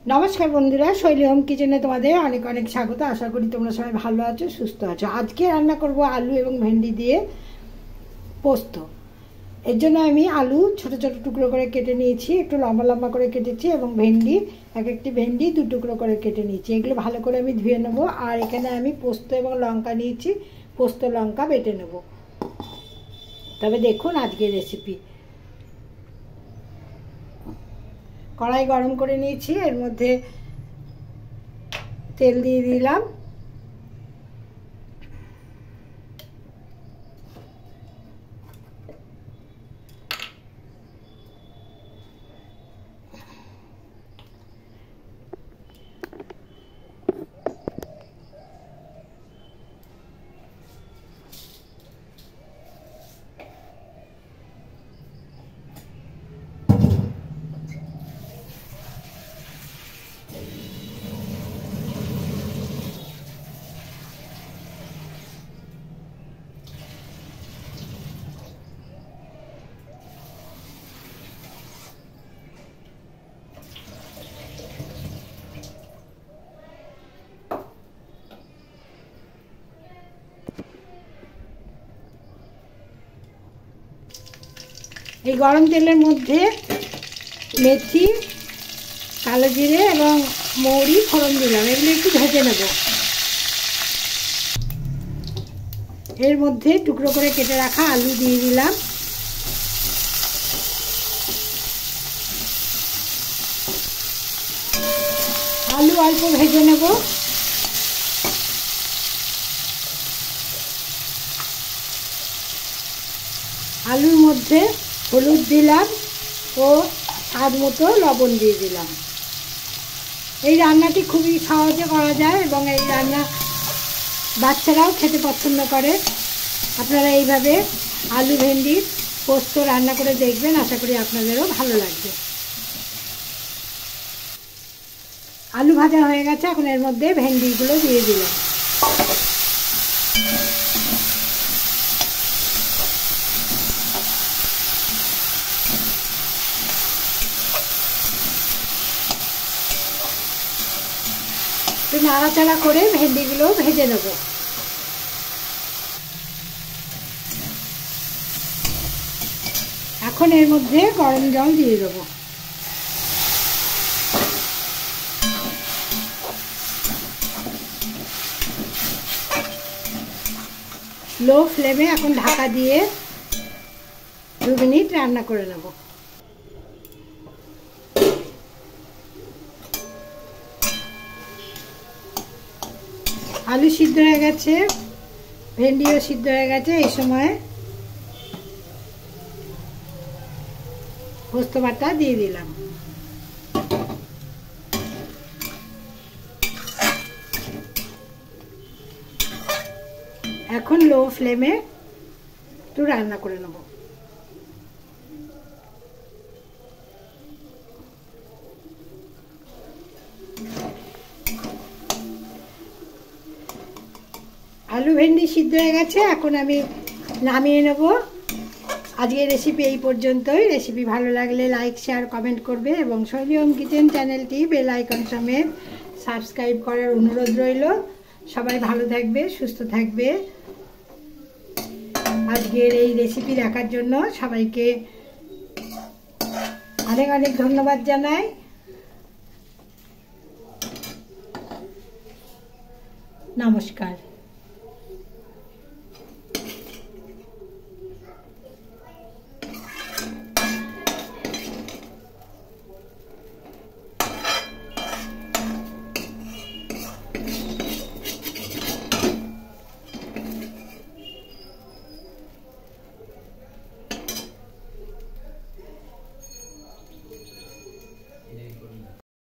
नमस्कार बंधुरा शैली होम किचेने तुम्हारे अनेक अनेक स्वागत। आशा करी तुम्हारा सबाई भालो आछो सुस्थ आछो। आज के रान्ना करब आलू एवं भेंडी दिए पोस्त। एर जोन्नो आमी आलू छोटो छोटो टुकरो करे केटे निয়েছি, एकटु लम्बा लम्बा करे केटेছি এবং भेंडी एक एकटी भेंडी दु टुकरो करे केटे নিয়েছি। एगुलो भालो करे आमी धुए नेब। और एखाने आमी पोस्त एवं लंका निয়েছি, पोस्त लंका बेटे नेब। तबे देखुन आजकेर रेसिपि। कड़ाई गरम करे निয়েছি, एर मध्य तेल दिए दिलाम। এই গরম তেলের মধ্যে মেথি, কালো জিরে এবং মৌরি ফোড়ন দিলাম। এগুলো একটু ভেজে নেব। এর মধ্যে টুকরো করে কেটে রাখা আলু দিয়ে দিলাম। আলু অল্প ভেজে নেব। আলুর মধ্যে হলুদ দিলাম ও স্বাদ মতো লবণ দিয়ে দিলাম। এই রান্নাটি খুবই সহজে করা যায় এবং এই রান্না বাচ্চারাও খেতে পছন্দ করে। আপনারা এইভাবে আলু ভেন্ডি পোস্ত রান্না করে দেখবেন, আশা করি আপনাদেরও ভালো লাগবে। আলু ভাজা হয়ে গেছে, এখন এর মধ্যে ভেন্ডিগুলো দিয়ে দিলাম। নাড়াচাড়া করে ভেন্ডিগুলো ভেজে নেব। এখন এর মধ্যে গরম জল দিয়ে দেব। লো ফ্লেমে এখন ঢাকা দিয়ে 2 মিনিট রান্না করে নেব। आलू सिद्ध हो गए, भेंडिও सिद्ध हो गए। এই সময় পোস্ত বাটা দিয়ে দিলাম। এখন লো ফ্লেমে একটু রান্না করে নেব। आलू भेंडी सिद्ध हो गए, এখন আমি নামিয়ে নেব। আজকের রেসিপি এই পর্যন্তই। রেসিপি ভালো লাগলে লাইক শেয়ার কমেন্ট করবে এবং শৈলী হোম কিচেন চ্যানেলটি বেল আইকন সমেত সাবস্ক্রাইব করার অনুরোধ রইল। সবাই ভালো থাকবে, সুস্থ থাকবে। আজকের এই রেসিপি দেখার জন্য সবাইকে অনেক অনেক ধন্যবাদ জানাই। নমস্কার।